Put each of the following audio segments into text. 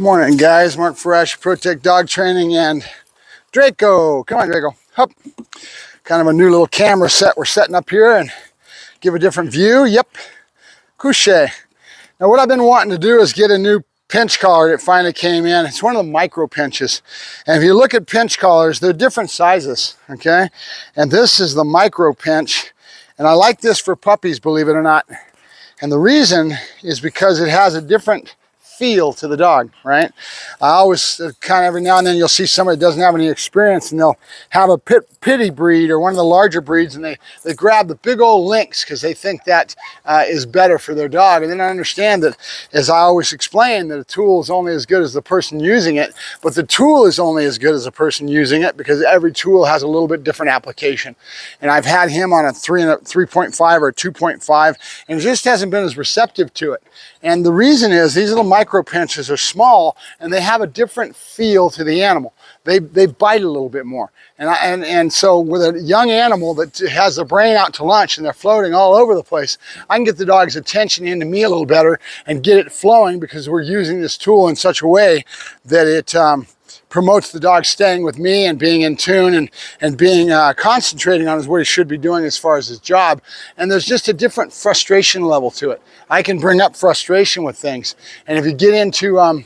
Morning, guys. Mark Ferrasci, Protect Dog Training, and Draco. Come on, Draco. Hup. Kind of a new little camera set we're setting up here and give a different view. Yep. Couche. Now, what I've been wanting to do is get a new pinch collar that finally came in. It's one of the micro pinches. And if you look at pinch collars, they're different sizes, okay? And this is the micro pinch. And I like this for puppies, believe it or not. And the reason is because it has a different feel to the dog, right? I always kind of every now and then you'll see somebody that doesn't have any experience and they'll have a pity breed or one of the larger breeds and they grab the big old lynx because they think that is better for their dog. And then I understand that, as I always explain, that a tool is only as good as the person using it, but the tool is only as good as the person using it because every tool has a little bit different application. And I've had him on a 3.5 or 2.5 and it just hasn't been as receptive to it. And the reason is these little micro pinches are small and they have a different feel to the animal. They bite a little bit more. And so with a young animal that has their brain out to lunch and they're floating all over the place, I can get the dog's attention into me a little better and get it flowing because we're using this tool in such a way that it promotes the dog staying with me and being in tune and being concentrating on what he should be doing as far as his job. And there's just a different frustration level to it. I can bring up frustration with things. And if you get into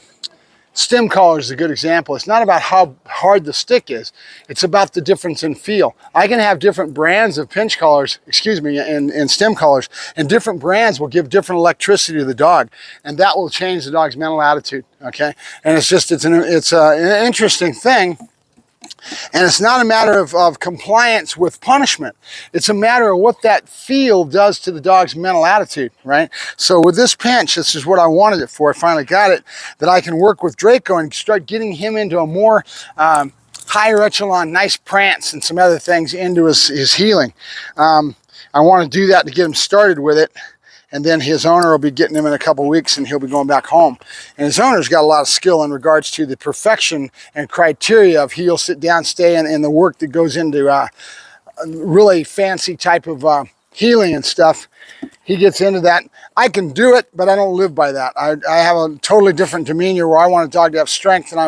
stem collars is a good example. It's not about how hard the stick is. It's about the difference in feel. I can have different brands of pinch collars, and stem collars, and different brands will give different electricity to the dog, and that will change the dog's mental attitude, okay? And it's an interesting thing. And it's not a matter of compliance with punishment. It's a matter of what that feel does to the dog's mental attitude, right? So with this pinch, this is what I wanted it for. I finally got it, that I can work with Draco and start getting him into a more higher echelon, nice prance and some other things into his healing. I want to do that to get him started with it. And then his owner will be getting him in a couple weeks and he'll be going back home. And his owner's got a lot of skill in regards to the perfection and criteria of he'll sit down, stay, and the work that goes into a really fancy type of healing and stuff. He gets into that. I can do it, but I don't live by that. I have a totally different demeanor where I want a dog to have strength, and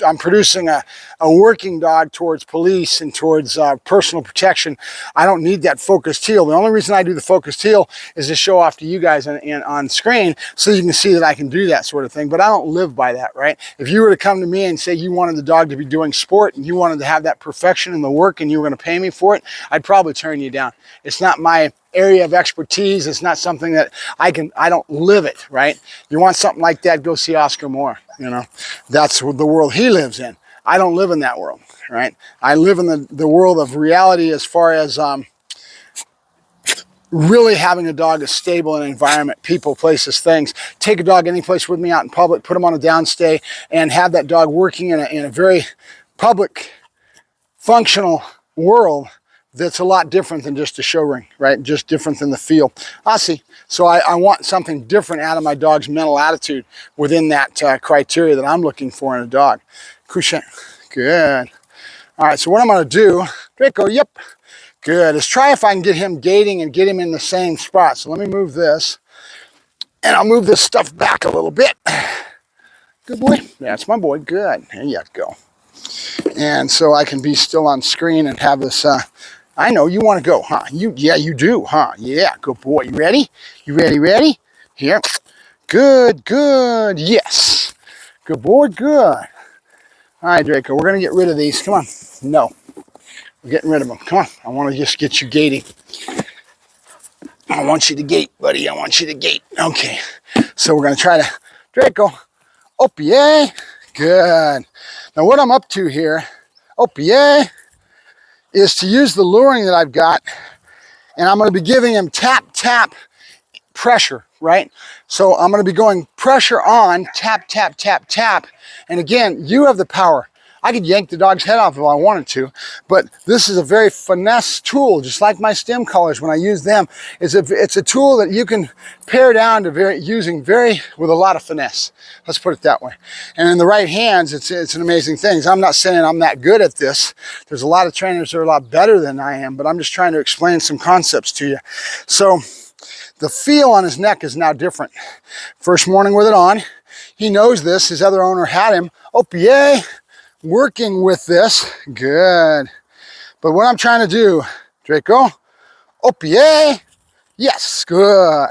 I'm producing a working dog towards police and towards personal protection. I don't need that focused heel. The only reason I do the focused heel is to show off to you guys on screen so you can see that I can do that sort of thing, but I don't live by that, right? If you were to come to me and say you wanted the dog to be doing sport and you wanted to have that perfection in the work and you were going to pay me for it, I'd probably turn you down. It's not my area of expertise. It's not something that I don't live it, right? You want something like that, go see Oscar Moore. You know, that's the world he lives in. I don't live in that world, right? I live in the world of reality as far as really having a dog that's stable in an environment, people, places, things. Take a dog any place with me out in public, put him on a downstay, and have that dog working in a very public, functional world that's a lot different than just a show ring, right? Just different than the feel. I see. So I want something different out of my dog's mental attitude within that criteria that I'm looking for in a dog. Couche. Good. All right, so what I'm going to do, Draco, yep. Good. Is try if I can get him gating and get him in the same spot. So let me move this. And I'll move this stuff back a little bit. Good boy. That's my boy. Good. There you go. And so I can be still on screen and have this... I know you want to go, huh? Yeah, you do, huh? Yeah, good boy. You ready? You ready? Here. Good. Yes. Good boy, good. All right, Draco, we're going to get rid of these. Come on. No. We're getting rid of them. Come on. I want to just get you gating. I want you to gate, buddy. I want you to gate. Okay. So we're going to try to... Draco. Up, yeah. Good. Now what I'm up to here... Up, yeah. Is to use the luring that I've got, and I'm going to be giving him tap, tap, pressure, right? So I'm going to be going pressure on, tap, tap, tap, tap. And again, you have the power. I could yank the dog's head off if I wanted to, but this is a very finesse tool, just like my stem collars when I use them. It's a tool that you can pare down to using with a lot of finesse. Let's put it that way. And in the right hands, it's an amazing thing. I'm not saying I'm that good at this. There's a lot of trainers that are a lot better than I am, but I'm just trying to explain some concepts to you. So the feel on his neck is now different. First morning with it on, He knows this. His other owner had him. Oh, yay. Working with this. Good. But what I'm trying to do, Draco, oh, yay. Yes, good.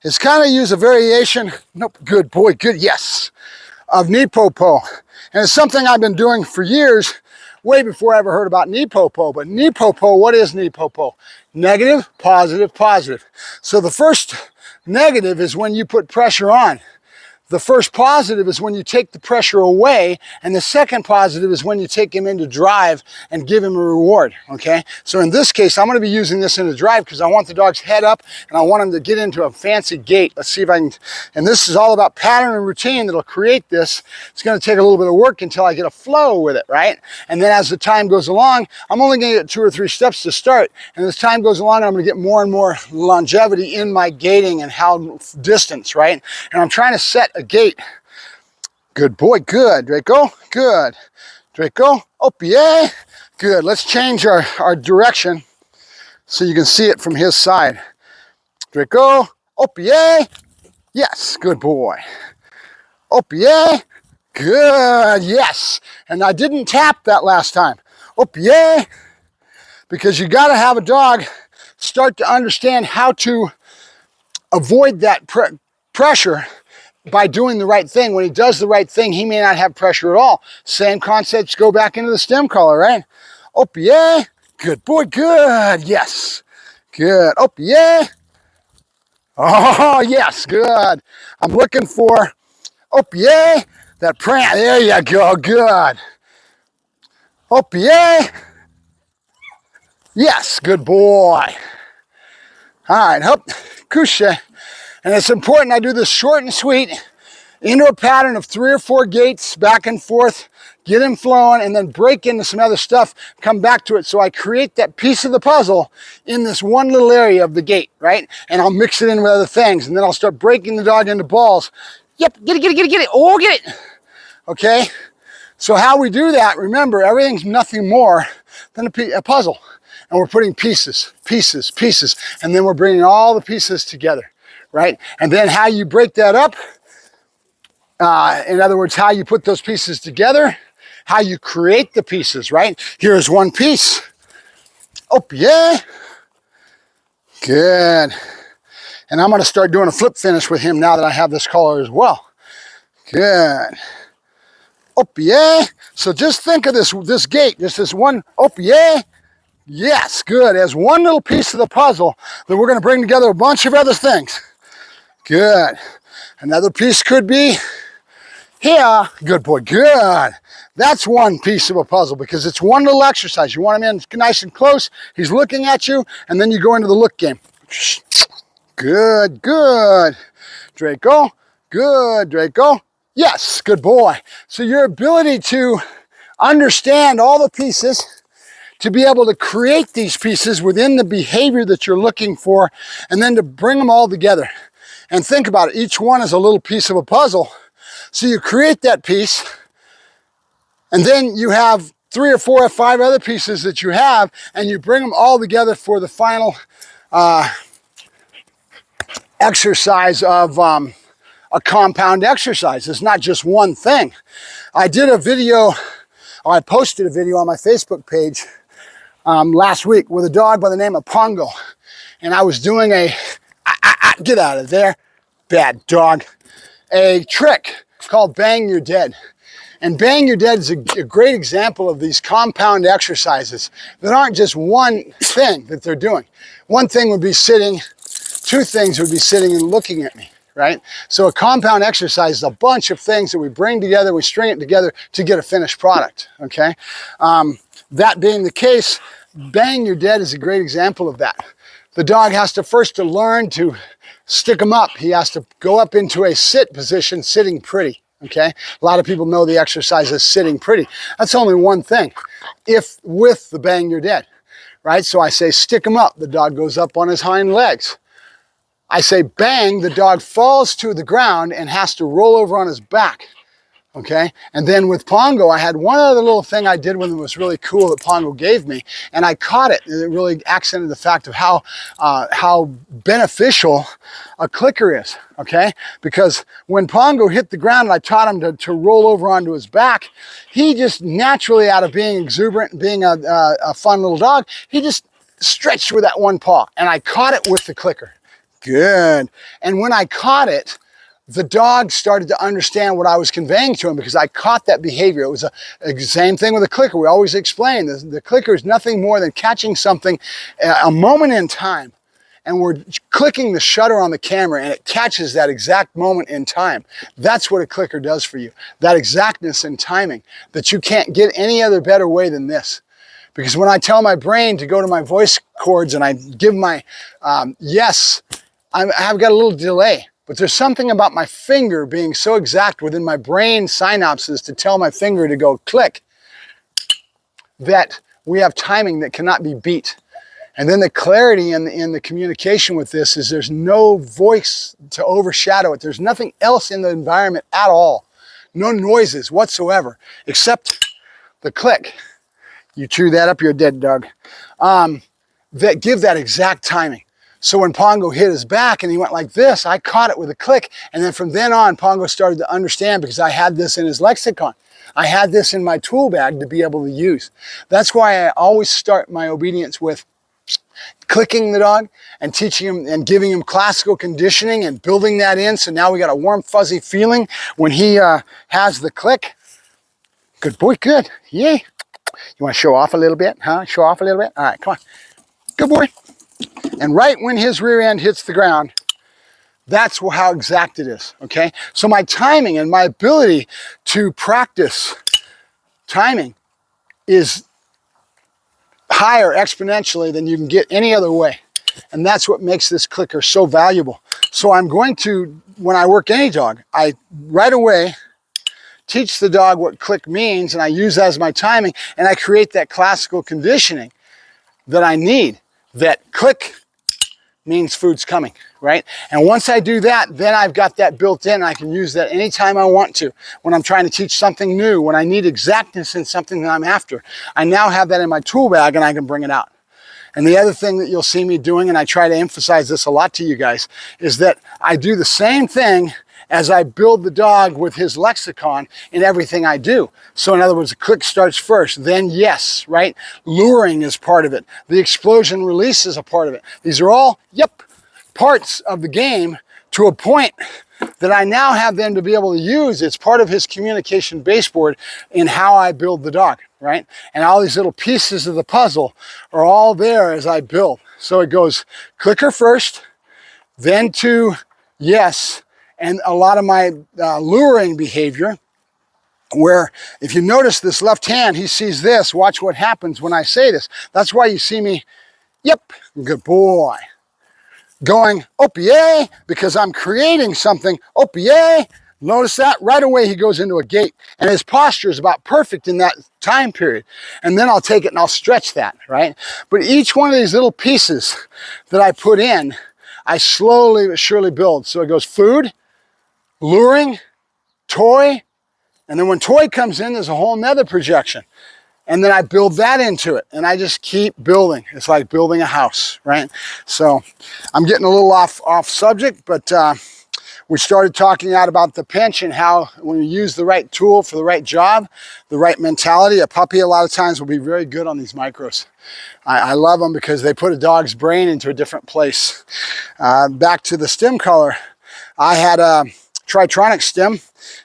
Is kind of use a variation, nope, good boy, good, yes, of knee popo. And it's something I've been doing for years, way before I ever heard about knee popo. But knee popo, what is knee popo? Negative, positive, positive. So the first negative is when you put pressure on. The first positive is when you take the pressure away, and the second positive is when you take him into drive and give him a reward, okay? So in this case, I'm gonna be using this in the drive because I want the dog's head up and I want him to get into a fancy gait. Let's see if I can, and this is all about pattern and routine that'll create this. It's gonna take a little bit of work until I get a flow with it, right? And then as the time goes along, I'm only gonna get 2 or 3 steps to start, and as time goes along, I'm gonna get more and more longevity in my gaiting and how distance, right? And I'm trying to set a gait. Good boy, good. Draco, good. Draco, oh, yeah. Good. Let's change our direction so you can see it from his side. Draco, oh, yeah. Yes, good boy. Oh, yeah. Good, yes. And I didn't tap that last time. Oh, yeah. Because you got to have a dog start to understand how to avoid that pressure by doing the right thing. When he does the right thing, he may not have pressure at all. Same concepts go back into the stem collar, right? Oh, yeah. Good boy, good. Yes. Good. Oh, yeah. Oh, yes, good. I'm looking for, oh, yeah. That prant. There you go. Good. Oh, yeah. Yes, good boy. All right, hop, couche. And it's important I do this short and sweet into a pattern of 3 or 4 gaits back and forth, get him flowing, and then break into some other stuff, come back to it. So I create that piece of the puzzle in this one little area of the gait, right? And I'll mix it in with other things, and then I'll start breaking the dog into balls. Yep, get it, get it, get it, get it. Oh, get it. Okay? So how we do that, remember, everything's nothing more than a puzzle. And we're putting pieces, pieces, pieces, and then we're bringing all the pieces together, right? And then how you break that up, in other words, how you put those pieces together, how you create the pieces, right? Here's one piece. Oh, yeah. Good. And I'm going to start doing a flip finish with him now that I have this collar as well. Good. Oh, yeah. So just think of this gait, just this one, oh, yeah. Yes, good. As one little piece of the puzzle that we're going to bring together a bunch of other things. Good. Another piece could be here. Good boy, good. That's one piece of a puzzle because it's one little exercise. You want him in nice and close. He's looking at you, and then you go into the look game. Good, good. Draco, good, Draco. Yes, good boy. So your ability to understand all the pieces, to be able to create these pieces within the behavior that you're looking for, and then to bring them all together. And think about it, each one is a little piece of a puzzle. So you create that piece, and then you have 3 or 4 or 5 other pieces that you have, and you bring them all together for the final exercise of a compound exercise. It's not just one thing. I did a video, or I posted a video on my Facebook page last week with a dog by the name of Pongo. And I was doing get out of there, bad dog, a trick called Bang You're Dead. And Bang You're Dead is a great example of these compound exercises that aren't just one thing that they're doing. One thing would be sitting, 2 things would be sitting and looking at me, right? So a compound exercise is a bunch of things that we bring together, we string it together to get a finished product, okay? That being the case, Bang You're Dead is a great example of that. The dog has to first to learn to stick him up. He has to go up into a sit position, sitting pretty, okay? A lot of people know the exercise is sitting pretty. That's only one thing, if with the Bang You're Dead, right? So I say stick him up. The dog goes up on his hind legs. I say bang, the dog falls to the ground and has to roll over on his back. Okay, and then with Pongo, I had one other little thing I did with him was really cool that Pongo gave me, and I caught it. And it really accented the fact of how beneficial a clicker is. Okay, because when Pongo hit the ground and I taught him to roll over onto his back, he just naturally, out of being exuberant and being a fun little dog, he just stretched with that one paw, and I caught it with the clicker. Good. And when I caught it, the dog started to understand what I was conveying to him because I caught that behavior. It was the same thing with the clicker. We always explain the clicker is nothing more than catching something a moment in time, and we're clicking the shutter on the camera and it catches that exact moment in time. That's what a clicker does for you. That exactness in timing that you can't get any other better way than this. Because when I tell my brain to go to my voice cords and I give my yes, I've got a little delay. But there's something about my finger being so exact within my brain synapses to tell my finger to go click that we have timing that cannot be beat. And then the clarity in the communication with this is there's no voice to overshadow it. There's nothing else in the environment at all. No noises whatsoever except the click. You chew that up, you're a dead dog. That give that exact timing. So when Pongo hit his back and he went like this, I caught it with a click. And then from then on, Pongo started to understand because I had this in his lexicon. I had this in my tool bag to be able to use. That's why I always start my obedience with clicking the dog and teaching him and giving him classical conditioning and building that in. So now we got a warm, fuzzy feeling when he has the click. Good boy, good. Yay. You want to show off a little bit, huh? Show off a little bit? All right, come on. Good boy. And right when his rear end hits the ground, that's how exact it is, okay? So my timing and my ability to practice timing is higher exponentially than you can get any other way. And that's what makes this clicker so valuable. So I'm going to, when I work any dog, I right away teach the dog what click means, and I use that as my timing, and I create that classical conditioning that I need. That click means food's coming, right? And once I do that, then I've got that built in. I can use that anytime I want to. When I'm trying to teach something new, when I need exactness in something that I'm after, I now have that in my tool bag and I can bring it out. And the other thing that you'll see me doing, and I try to emphasize this a lot to you guys, is that I do the same thing as I build the dog with his lexicon in everything I do. So in other words, the click starts first, then yes, right? Luring is part of it. The explosion release is a part of it. These are all, yep, parts of the game to a point that I now have them to be able to use. It's part of his communication baseboard in how I build the dog, right? And all these little pieces of the puzzle are all there as I build. So it goes clicker first, then to yes, and a lot of my luring behavior, where if you notice this left hand, he sees this. Watch what happens when I say this. That's why you see me, yep, good boy. Going, op yay, because I'm creating something, op yay. Notice that right away he goes into a gait, and his posture is about perfect in that time period. And then I'll take it and I'll stretch that, right? But each one of these little pieces that I put in, I slowly but surely build. So it goes food, luring, toy, and then when toy comes in, there's a whole nother projection. And then I build that into it, and I just keep building. It's like building a house, right? So I'm getting a little off subject, but we started talking out about the pinch and how when you use the right tool for the right job, the right mentality, a puppy a lot of times will be very good on these micros. I love them because they put a dog's brain into a different place. Back to the stem color, I had a Tritronic stem.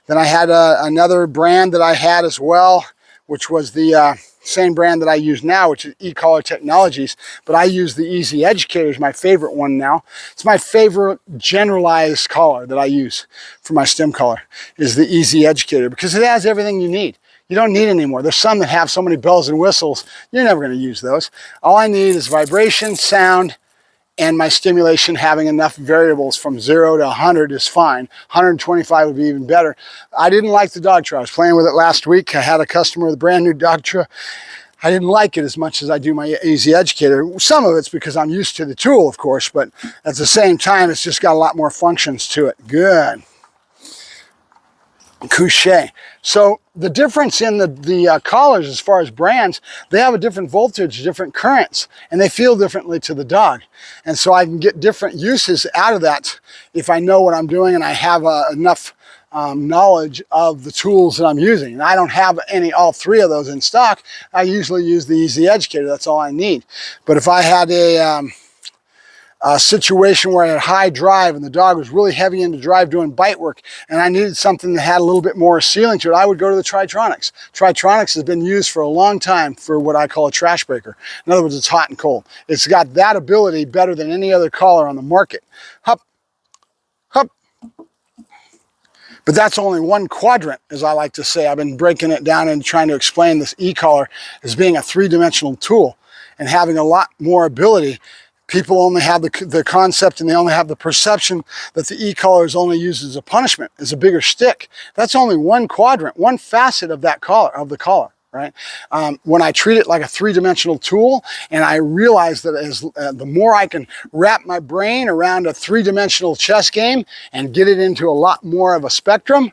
Then I had another brand that I had as well, which was the same brand that I use now, which is E-Collar Technologies, but I use the Easy Educator as my favorite one now. It's my favorite generalized collar that I use for my stem collar, is the Easy Educator, because it has everything you need. You don't need any more. There's some that have so many bells and whistles, you're never going to use those. All I need is vibration, sound, and my stimulation. Having enough variables from 0 to 100 is fine. 125 would be even better. I didn't like the Dogtra. I was playing with it last week. I had a customer with a brand new Dogtra. I didn't like it as much as I do my Easy Educator. Some of it's because I'm used to the tool, of course, but at the same time, it's just got a lot more functions to it. Good. couché. So the difference in the collars as far as brands, they have a different voltage, different currents, and they feel differently to the dog. And so I can get different uses out of that if I know what I'm doing and I have enough knowledge of the tools that I'm using. And I don't have all three of those in stock. I usually use the Easy Educator. That's all I need. But if I had a situation where I had high drive and the dog was really heavy into drive doing bite work and I needed something that had a little bit more ceiling to it, I would go to the Tritronics. Tritronics has been used for a long time for what I call a trash breaker. In other words, it's hot and cold. It's got that ability better than any other collar on the market. Hup, hup. But that's only one quadrant, as I like to say. I've been breaking it down and trying to explain this e-collar as being a three-dimensional tool and having a lot more ability. People only have the concept and they only have the perception that the e-collar is only used as a punishment, as a bigger stick. That's only one quadrant, one facet of that collar, of the collar, right? When I treat it like a three-dimensional tool, and I realize that the more I can wrap my brain around a three-dimensional chess game and get it into a lot more of a spectrum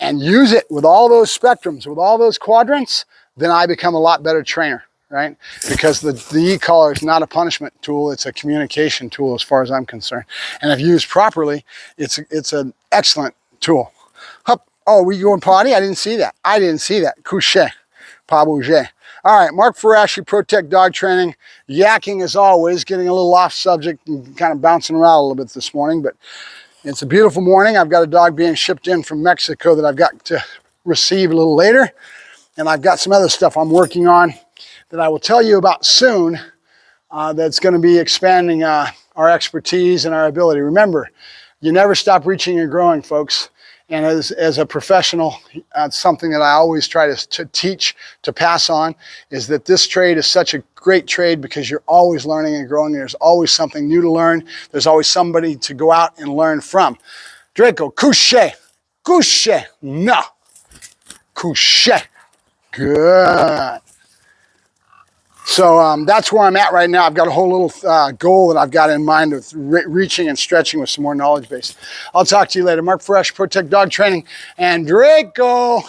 and use it with all those spectrums, with all those quadrants, then I become a lot better trainer. Right? Because the e-collar is not a punishment tool, it's a communication tool as far as I'm concerned. And if used properly, it's an excellent tool. Hup. Oh, we going potty? I didn't see that. I didn't see that. Couché. Pas bouger. All right, Mark Ferrasci, Protect Dog Training. Yakking as always, getting a little off subject and kind of bouncing around a little bit this morning, but it's a beautiful morning. I've got a dog being shipped in from Mexico that I've got to receive a little later. And I've got some other stuff I'm working on that I will tell you about soon that's going to be expanding our expertise and our ability. Remember, you never stop reaching and growing, folks. And as a professional, something that I always try to teach, to pass on, is that this trade is such a great trade because you're always learning and growing. There's always something new to learn. There's always somebody to go out and learn from. Draco, couché, couché, no, couché, good. So that's where I'm at right now. I've got a whole little goal that I've got in mind of reaching and stretching with some more knowledge base. I'll talk to you later. Mark Ferrasci, Protect Dog Training, and Draco.